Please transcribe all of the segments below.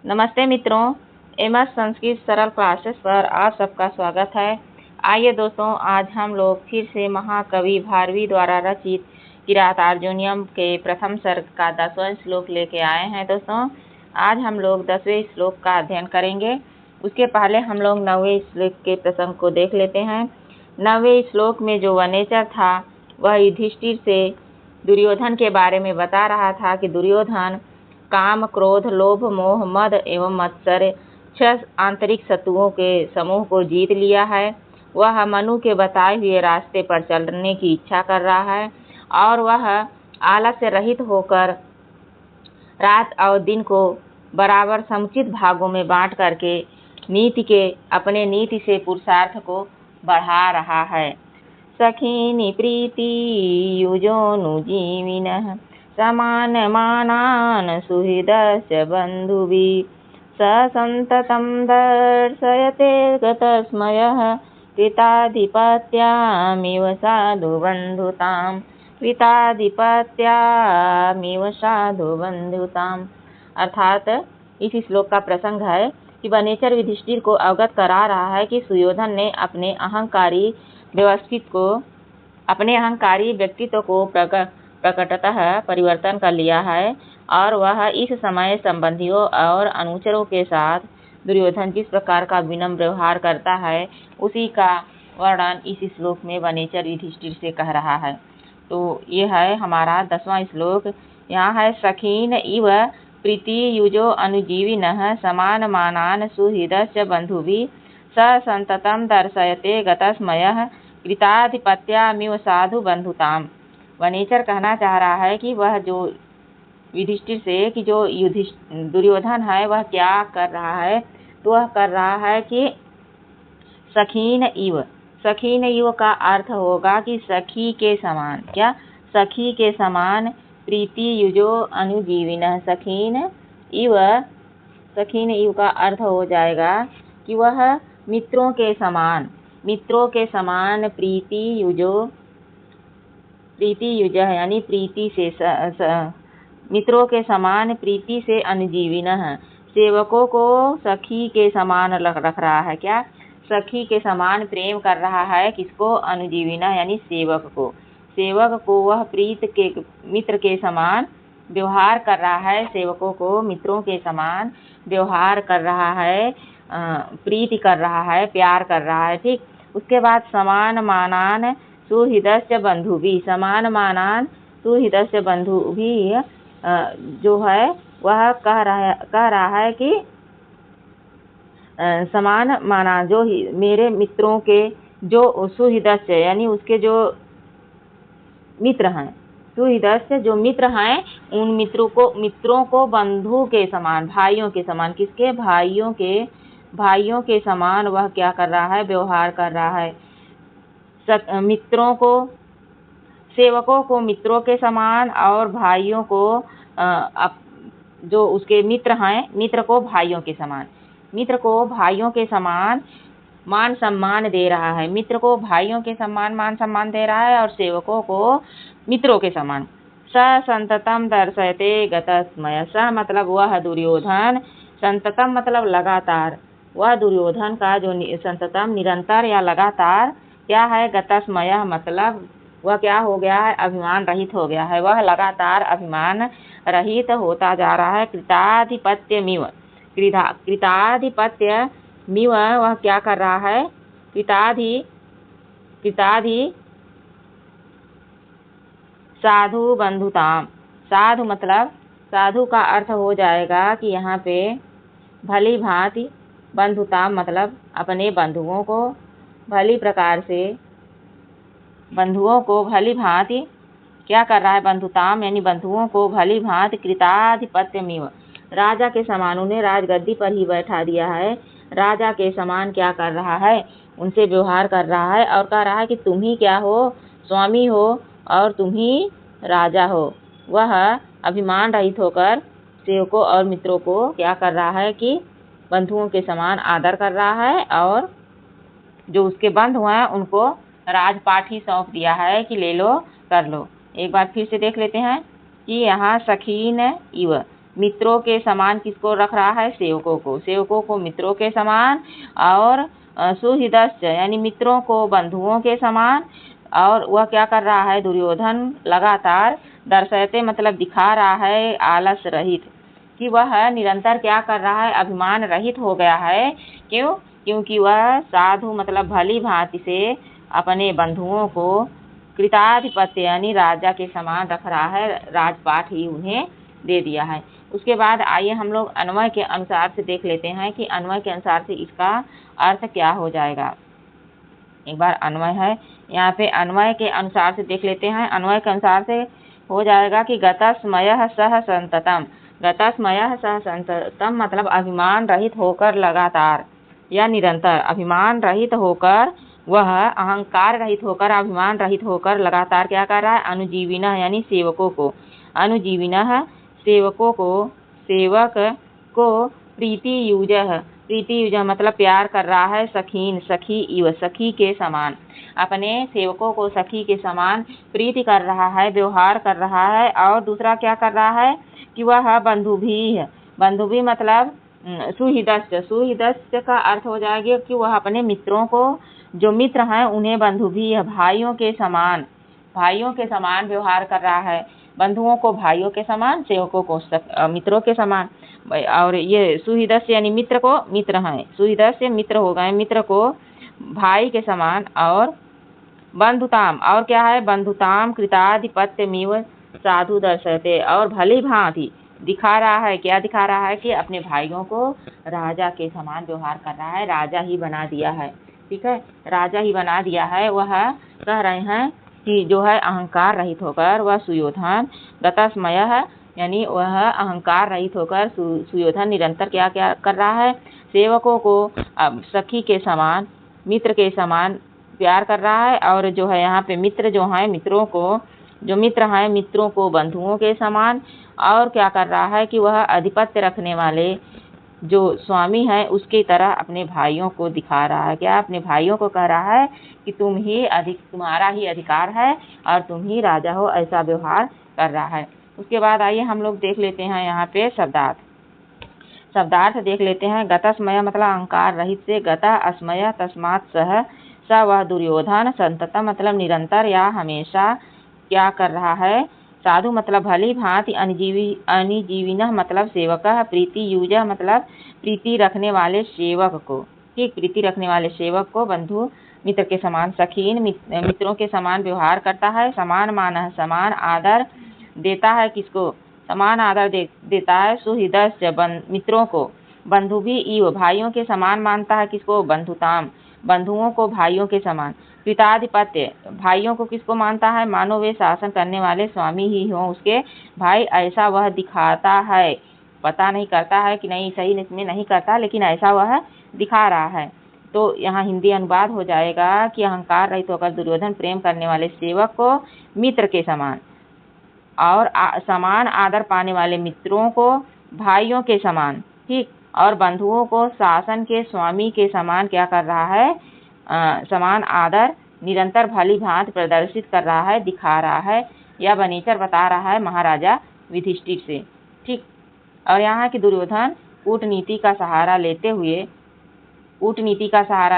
नमस्ते मित्रों, एमएस संस्कृत सरल क्लासेस पर आप सबका स्वागत है। आइए दोस्तों, आज हम लोग फिर से महाकवि भारवी द्वारा रचित किरातार्जुनीयम के प्रथम सर्ग का 10वां श्लोक लेके आए हैं। दोस्तों, आज हम लोग 10वें श्लोक का अध्ययन करेंगे। उसके पहले हम लोग 9वें श्लोक के प्रसंग को देख लेते हैं। 9वें श्लोक में जो वनेचर था वह युधिष्ठिर से दुर्योधन के बारे में बता रहा था कि दुर्योधन काम, क्रोध, लोभ, मोह, मद एवं मत्सर 6 आंतरिक शत्रुओं के समूह को जीत लिया है। वह मनु के बताए हुए रास्ते पर चलने की इच्छा कर रहा है और वह आलस से रहित होकर रात और दिन को बराबर समुचित भागों में बांट करके अपने नीति से पुरुषार्थ को बढ़ा रहा है। सखीनि प्रीति युजोनुजीविनः समानमानान् सुहृदस्य बन्धुभिः स सन्ततं दर्शयते गतस्मयः कृताधिपत्यामिव साधु बन्धुताम्। अर्थात इस श्लोक का प्रसंग है कि वनेचर युधिष्ठिर को अवगत करा रहा है कि सुयोधन ने अपने अहंकारी व्यक्तित्व को प्रकटतः परिवर्तन कर लिया है और वह इस समय संबंधियों और अनुचरों के साथ दुर्योधन जिस प्रकार का विनम्र व्यवहार करता है उसी का वर्णन इस श्लोक में वनेचर युधिष्ठिर से कह रहा है। तो ये है हमारा 10वां श्लोक। यहाँ है सखीन इव प्रीति युजो अनुजीविनः समानमानान् सुहृदस्य बन्धुभिः स सन्ततं दर्शयते गतस्मयः कृताधिपत्यामिव साधु बन्धुताम्। वनेचर कहना चाह रहा है कि वह जो युधिष्ठिर से कि जो दुर्योधन है वह क्या कर रहा है, तो वह कर रहा है कि सखीन इव का अर्थ होगा कि सखी के समान। क्या? सखी के समान प्रीति युजो अनुजीविनः। सखीन इव का अर्थ हो जाएगा कि वह मित्रों के समान प्रीति युज है, यानी प्रीति से मित्रों के समान प्रीति से अनुजीविनः। सेवकों को सखी के समान रख रहा है। क्या? सखी के समान प्रेम कर रहा है। किसको? अनुजीविनः यानी सेवक को वह मित्र के समान व्यवहार कर रहा है। सेवकों को मित्रों के समान व्यवहार कर रहा है, प्रीति कर रहा है, प्यार कर रहा है। ठीक। उसके बाद समान मानान सुहृदस्य बंधु भी, जो है वह कह रहा है कि समान माना जो मेरे मित्रों के जो सुहृदस्य यानी उसके जो मित्र हैं, सुहृदस्य जो मित्र हैं उन मित्रों को बंधु के समान, भाइयों के समान। किसके? भाइयों के समान वह क्या कर रहा है? व्यवहार कर रहा है। सेवकों को मित्रों के समान और भाइयों को जो उसके मित्र हैं, मित्र को भाइयों के समान मान सम्मान दे रहा है। मित्र को भाइयों के समान मान सम्मान दे रहा है और सेवकों को मित्रों के समान। स संततम दर्शयते गतस्मयः। स मतलब वह दुर्योधन, संततम मतलब लगातार। वह दुर्योधन का जो संततम निरंतर या लगातार क्या है? गतस्मयः मतलब वह क्या हो गया है? अभिमान रहित हो गया है। वह लगातार अभिमान रहित होता जा रहा है। कृताधिपत्यमिव वह क्या कर रहा है? कृताधि साधु बंधुताम। साधु मतलब साधु का अर्थ हो जाएगा कि यहाँ पे भली भांति, बंधुताम मतलब अपने बंधुओं को भली भांति क्या कर रहा है? बंधुताम यानी बंधुओं को भली भांति कृताधिपत्यमिव, राजा के समान उन्हें राजगद्दी पर ही बैठा दिया है। राजा के समान क्या कर रहा है? उनसे व्यवहार कर रहा है और कह रहा है कि तुम ही क्या हो? स्वामी हो और तुम ही राजा हो। वह अभिमान रहित होकर सेवकों और मित्रों को क्या कर रहा है कि बंधुओं के समान आदर कर रहा है और जो उसके बंधु हैं उनको राजपाट ही सौंप दिया है कि ले लो, कर लो। एक बार फिर से देख लेते हैं कि यहाँ सखीन इव मित्रों के समान किसको रख रहा है? सेवकों को मित्रों के समान, और सुहृदश्च यानी मित्रों को बंधुओं के समान। और वह क्या कर रहा है? दुर्योधन लगातार दर्शयते मतलब दिखा रहा है आलस रहित, कि वह निरंतर क्या कर रहा है? अभिमान रहित हो गया है। क्यों? क्योंकि वह साधु मतलब भली भांति से अपने बंधुओं को कृताधिपत्य यानी राजा के समान रख रहा है, राजपाट ही उन्हें दे दिया है। उसके बाद आइए हम लोग अन्वय के अनुसार से देख लेते हैं कि अन्वय के अनुसार से इसका अर्थ क्या हो जाएगा। एक बार अन्वय है, यहाँ पे अन्वय के अनुसार से देख लेते हैं। अन्वय के अनुसार से हो जाएगा कि गतस्मयः सह संततम। गतस्मयः सह संततम मतलब अभिमान रहित होकर लगातार या निरंतर, अभिमान रहित होकर वह अहंकार रहित होकर, अभिमान रहित होकर लगातार क्या कर रहा है? अनुजीविनः यानी सेवकों को, अनुजीविनः सेवक को प्रीति यूजः, प्रीति यूजः मतलब प्यार कर रहा है, सखीन सखी इव सखी के समान, अपने सेवकों को सखी के समान प्रीति कर रहा है, व्यवहार कर रहा है। और दूसरा क्या कर रहा है? कि वह बंधु भी है। बंधु भी मतलब सुहृदश्च, सुहृदश्च का अर्थ हो जाएगा कि वह अपने मित्रों को, जो मित्र हैं उन्हें बंधु भी है, भाइयों के समान व्यवहार कर रहा है। बंधुओं को भाइयों के समान, सेवकों को मित्रों के समान। और ये सुहृदस्य यानी मित्र को, मित्र हैं, सुहृदस्य मित्र हो गए, मित्र को भाई के समान। और बंधुताम, और क्या है? बंधुताम कृताधिपत्यमिव साधु दर्शयते, और भली भांति दिखा रहा है। क्या दिखा रहा है? कि अपने भाइयों को राजा के समान व्यवहार कर रहा है, राजा ही बना दिया है। ठीक है, राजा ही बना दिया है। वह कह रहे हैं कि जो है अहंकार रहित होकर वह सुयोधन, गतस्मयः यानी वह अहंकार रहित होकर सुयोधन निरंतर क्या क्या कर रहा है? सेवकों को सखी के समान, मित्र के समान प्यार कर रहा है। और जो है यहाँ पे मित्र जो हैं, मित्रों को, जो मित्र हैं मित्रों को बंधुओं के समान। और क्या कर रहा है? कि वह आधिपत्य रखने वाले जो स्वामी है उसकी तरह अपने भाइयों को दिखा रहा है। क्या? अपने भाइयों को कह रहा है कि तुम्हारा ही अधिकार है और तुम ही राजा हो, ऐसा व्यवहार कर रहा है। उसके बाद आइए हम लोग देख लेते हैं यहाँ पे शब्दार्थ देख लेते हैं। गतस्मय मतलब अहंकार रहित से, गता अस्मय तस्मात् सह, स वह दुर्योधन, संतत मतलब निरंतर या हमेशा क्या कर रहा है? साधु मतलब भली भांति, अनिजीविनः मतलब सेवक, प्रीति यूजः मतलब प्रीति रखने वाले सेवक को, ठीक, प्रीति रखने वाले सेवक को बंधु मित्र के समान, सखीन मित्रों के समान व्यवहार करता है। समान मानः समान आदर देता है, किसको? समान आदर देता है। सुहृदश्च मित्रों को, बंधु भी इव भाइयों के समान मानता है, किसको? बंधुताम बंधुओं को भाइयों के समान। कृताधिपत्य भाइयों को किसको मानता है? मानो वे शासन करने वाले स्वामी ही हों उसके भाई, ऐसा वह दिखाता है। पता नहीं करता है कि नहीं, सही इसमें नहीं करता, लेकिन ऐसा वह दिखा रहा है। तो यहाँ हिंदी अनुवाद हो जाएगा कि अहंकार रहित होकर दुर्योधन प्रेम करने वाले सेवक को मित्र के समान, और समान आदर पाने वाले मित्रों को भाइयों के समान, ठीक, और बंधुओं को शासन के स्वामी के समान क्या कर रहा है? समान आदर निरंतर भली भांति प्रदर्शित कर रहा है, दिखा रहा है, या बनेचर बता रहा है महाराजा युधिष्ठिर से, ठीक। और यहाँ की दुर्योधन कूटनीति का सहारा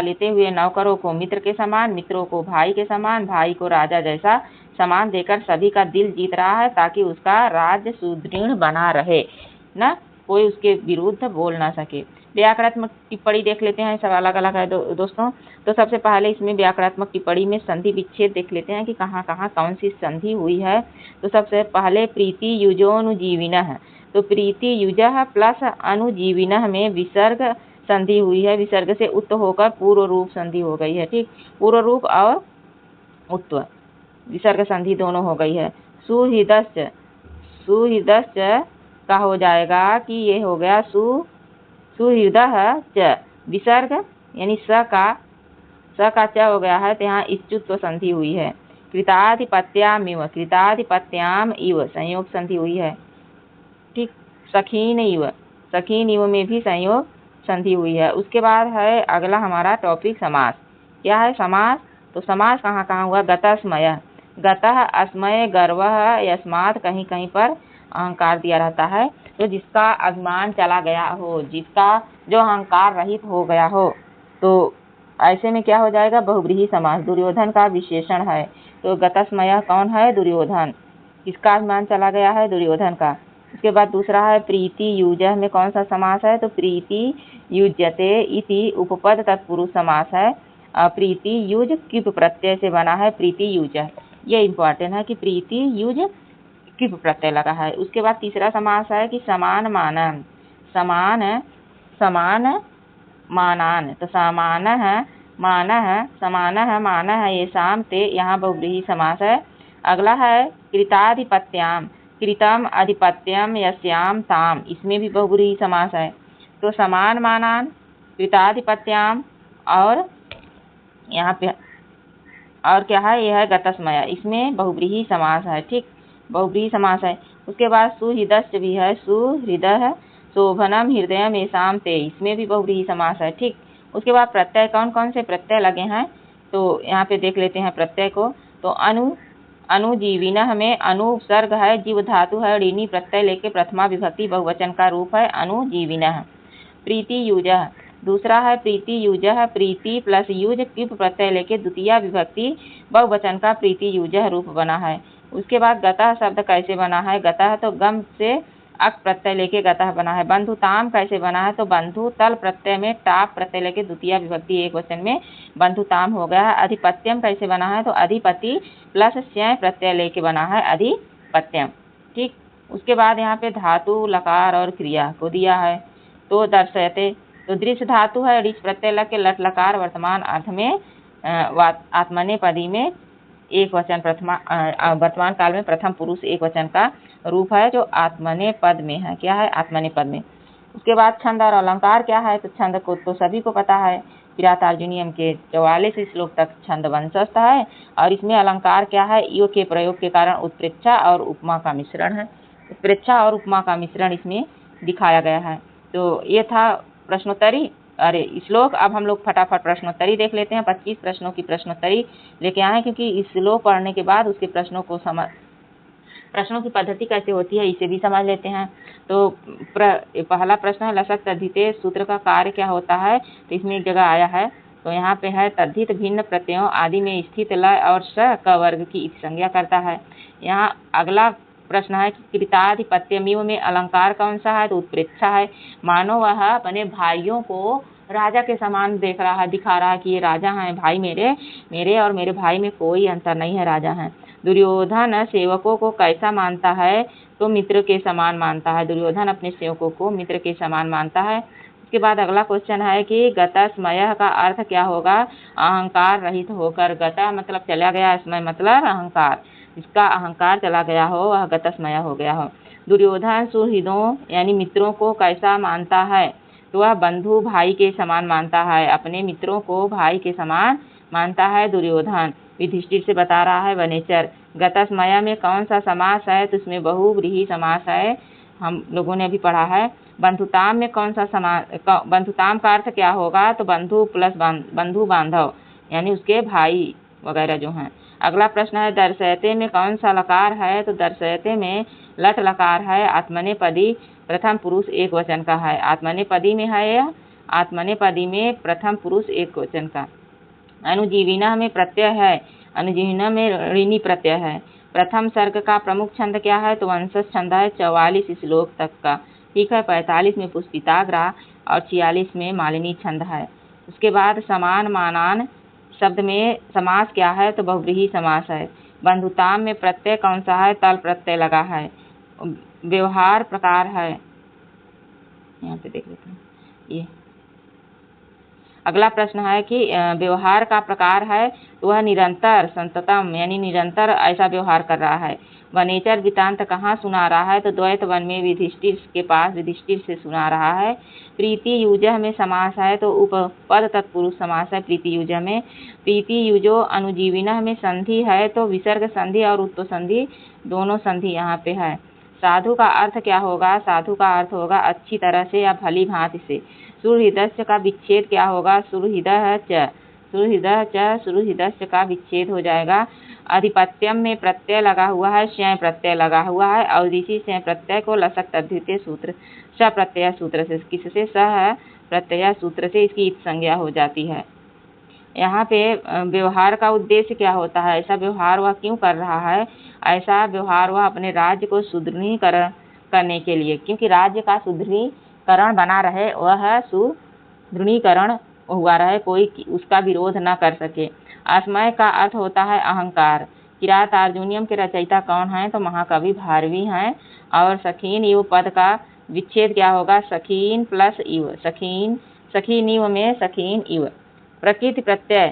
लेते हुए नौकरों को मित्र के समान, मित्रों को भाई के समान, भाई को राजा जैसा समान देकर सभी का दिल जीत रहा है, ताकि उसका राज्य सुदृढ़ बना रहे, न कोई उसके विरुद्ध बोल ना सके। व्याकरणात्मक टिप्पणी देख लेते हैं, सब अलग अलग है दोस्तों। तो सबसे पहले इसमें व्याकरणात्मक टिप्पणी में संधि विच्छेद देख लेते हैं कि कहाँ कहाँ कौन सी संधि हुई है। तो सबसे पहले प्रीति युजोनुजीविनः, तो प्रीति युजः प्लस अनुजीविनः में विसर्ग संधि हुई है, विसर्ग से उत्त होकर पूर्व रूप संधि हो गई है, ठीक, पूर्व रूप और उत्व विसर्ग संधि दोनों हो गई है। सुहृदश्च का हो जाएगा कि ये हो गया सुहृदः च, विसर्ग यानी स का च हो गया है, तो यहाँ इच्युत्व संधि हुई है। कृताधिपत्याम इव संयोग संधि हुई है, ठीक। सखीन इव में भी संयोग संधि हुई है। उसके बाद है अगला हमारा टॉपिक समास। क्या है समास? तो समास कहाँ कहाँ हुआ? गतस्मय, गतः अस्मय गर्वः यस्मात्, कहीं कहीं पर अहंकार दिया रहता है, तो जिसका अभिमान चला गया हो, जिसका जो अहंकार रहित हो गया हो, तो ऐसे में क्या हो जाएगा? बहुव्रीहि समास। दुर्योधन का विशेषण है, तो गतस्मयः कौन है? दुर्योधन। किसका अभिमान चला गया है? दुर्योधन का। उसके बाद दूसरा है प्रीति युजः में कौन सा समास है? तो प्रीति युज्यते इति उपपद तत्पुरुष समास है। प्रीति युज किप प्रत्यय से बना है प्रीति युजः। ये इम्पोर्टेंट है कि प्रीति युज किप प्रत्यय लगा है। उसके बाद तीसरा समास है कि समान मानन। समान मानान, तो समान है मान है, समान है मान है, ये शाम ते, यहाँ बहुव्रीहि समास है। अगला है कृताधिपत्याम, कृतम अधिपत्यम यस्याम ताम, इसमें भी बहुव्रीहि समास है। तो समान मानान, कृताधिपत्याम, और यहाँ पे और क्या है? यह है गतस्मय, इसमें बहुव्रीहि समास है। ठीक, बहुव्रीहि समास है। उसके बाद सुहृदश्च भी है, सुहृदः शोभनम हृदयम येषाम ते, इसमें भी बहुव्रीहि समास है। ठीक, उसके बाद प्रत्यय कौन कौन से प्रत्यय लगे हैं, तो यहाँ पे देख लेते हैं प्रत्यय को। तो अनुजीविनः में अनु उपसर्ग है, जीव धातु है, ऋणी प्रत्यय लेके प्रथमा विभक्ति बहुवचन का रूप है अनुजीविनः। प्रीति युजः, दूसरा है प्रीति युजः, प्रीति प्लस युज किप प्रत्यय लेके द्वितीय विभक्ति बहुवचन का प्रीति युजः रूप बना है। उसके बाद गतः शब्द कैसे बना है? गतः तो गम से अक प्रत्यय लेके गतः बना है। बंधुताम कैसे बना है? तो बंधु तल प्रत्यय में टाप प्रत्यय लेके द्वितीय विभक्ति एक वचन में बंधुताम हो गया है। अधिपत्यम कैसे बना है? तो अधिपति प्लस स्यय प्रत्यय लेके बना है अधिपत्यम। ठीक, उसके बाद यहाँ पे धातु लकार और क्रिया को दिया है। तो दर्शयते, तो दृश्य धातु है, ऋच प्रत्यय लग के लट लकार वर्तमान अर्थ में आत्मनेपदी में एक वचन वर्तमान काल में प्रथम पुरुष एक वचन का रूप है, जो आत्मनेपद में है। क्या है? आत्मनेपद में। उसके बाद छंद और अलंकार क्या है? तो छंद को तो सभी को पता है, किरातार्जुनीयम के 44 श्लोक तक छंद वंशस्थ है। और इसमें अलंकार क्या है? यो के प्रयोग के कारण उत्प्रेक्षा और उपमा का मिश्रण है। उत्प्रेक्षा और उपमा का मिश्रण इसमें दिखाया गया है। तो ये था प्रश्नोत्तरी, अरे श्लोक। अब हम लोग फटाफट प्रश्नोत्तरी देख लेते हैं। 25 प्रश्नों की प्रश्नोत्तरी लेके आए, क्योंकि इस श्लोक पढ़ने के बाद उसके प्रश्नों की पद्धति कैसे होती है इसे भी समझ लेते हैं। तो पहला प्रश्न है लसक तद्धिते सूत्र का कार्य क्या होता है? तो इसमें एक जगह आया है, तो यहाँ पे है तद्धित भिन्न प्रत्ययों आदि में स्थित लय और स क वर्ग की संज्ञा करता है। यहाँ अगला प्रश्न है कि कृताधिपत्यमिव में अलंकार कौन सा है? तो उत्प्रेक्षा है। मानो वह अपने भाइयों को राजा के समान देख रहा है, दिखा रहा है कि ये राजा हैं, भाई मेरे और मेरे भाई में कोई अंतर नहीं है, राजा हैं। दुर्योधन सेवकों को कैसा मानता है? तो मित्र के समान मानता है। दुर्योधन अपने सेवकों को मित्र के समान मानता है। उसके बाद अगला क्वेश्चन है कि गतस्मयः का अर्थ क्या होगा? अहंकार रहित होकर। गता मतलब चला गया, स्मय मतलब अहंकार, जिसका अहंकार चला गया हो वह गतस्मय हो गया हो। दुर्योधन सुहृदों यानी मित्रों को कैसा मानता है? तो वह बंधु भाई के समान मानता है, अपने मित्रों को भाई के समान मानता है दुर्योधन। युधिष्ठिर से बता रहा है वनेचर। गतस्मय में कौन सा समास है? तो इसमें बहुव्रीहि समास है, हम लोगों ने अभी पढ़ा है। बंधुताम में कौन सा समास? बंधुताम का अर्थ क्या होगा? तो बंधु प्लस बंधु बांधव, यानी उसके भाई वगैरह जो हैं। अगला प्रश्न है दर्शयते में कौन सा लकार है? तो दर्शयते में लट लकार है, आत्मनेपदी प्रथम पुरुष एक वचन का है। आत्मनेपदी में है यह, आत्मनेपदी में प्रथम पुरुष एक वचन का। अनुजीविना में प्रत्यय है, अनुजीविना में ऋणी प्रत्यय है। प्रथम सर्ग का प्रमुख छंद क्या है? तो वंशज छंद है, 44 श्लोक तक का। ठीक है, 45 में पुष्पिताग्रा और 46 में मालिनी छंद है। उसके बाद समान मानान शब्द में समास क्या है? तो बहुव्रीहि समास है। बंधुताम में प्रत्यय कौन सा है? तल प्रत्यय लगा है। व्यवहार प्रकार है, यहाँ पे देख लेते हैं। ये अगला प्रश्न है कि व्यवहार का प्रकार है, तो वह निरंतर संततम यानी निरंतर ऐसा व्यवहार कर रहा है। वनेचर वृतांत कहाँ सुना रहा है? तो द्वैत वन में युधिष्ठिर के पास युधिष्ठिर से सुना रहा है। प्रीति युजः में समास है, तो उपपद तत्पुरुष समास है प्रीति युजः में। प्रीति युजो अनुजीविनः में संधि है, तो विसर्ग संधि और उत्तो संधि दोनों संधि यहाँ पे है। साधु का अर्थ क्या होगा? साधु का अर्थ होगा अच्छी तरह से या भली भांति से। सुहृदस्य का विच्छेद क्या होगा? सुहृदः च, सुहृदः च, सुहृदस्य का विच्छेद हो जाएगा अधिपत्यम में प्रत्यय लगा हुआ है, स्यय प्रत्यय लगा हुआ है और इसी स्यय प्रत्यय को लसक तद्धितीय सूत्र स प्रत्यय सूत्र से किससे सह प्रत्यय सूत्र से इसकी इत संज्ञा हो जाती है। यहाँ पे व्यवहार का उद्देश्य क्या होता है, ऐसा व्यवहार वह क्यों कर रहा है, ऐसा व्यवहार वह अपने राज्य को सुदृढ़ीकरण करने के लिए, क्योंकि राज्य का सुदृढ़ीकरण बना रहे, वह सुदृढ़ीकरण हुआ रहे, कोई उसका विरोध न कर सके। असमय का अर्थ होता है अहंकार। किरात अर्जुनियम के रचयिता कौन है, तो महाकवि भारवी हैं। और सखीन इव पद का विच्छेद क्या होगा, सखीन प्लस इव, सखीन सखीन इव में सखीन इव। प्रकृति प्रत्यय,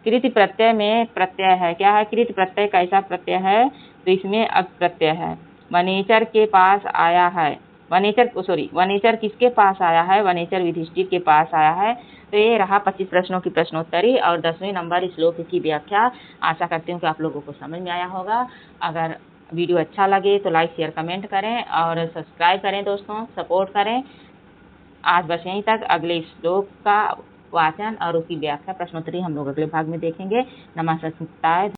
कृति प्रत्यय में प्रत्यय है, क्या है कृति प्रत्यय, कैसा प्रत्यय है, तो इसमें अप प्रत्यय है। वनेचर के पास आया है, वनेचर किसके पास आया है, वनेचर युधिष्ठिर के पास आया है। तो ये रहा 25 प्रश्नों की प्रश्नोत्तरी और 10वें नंबर श्लोक की व्याख्या। आशा करती हूँ कि आप लोगों को समझ में आया होगा। अगर वीडियो अच्छा लगे तो लाइक शेयर कमेंट करें और सब्सक्राइब करें दोस्तों, सपोर्ट करें। आज बस यहीं तक, अगले श्लोक का वाचन और उसकी व्याख्या प्रश्नोत्तरी हम लोग अगले भाग में देखेंगे। नमस्कार।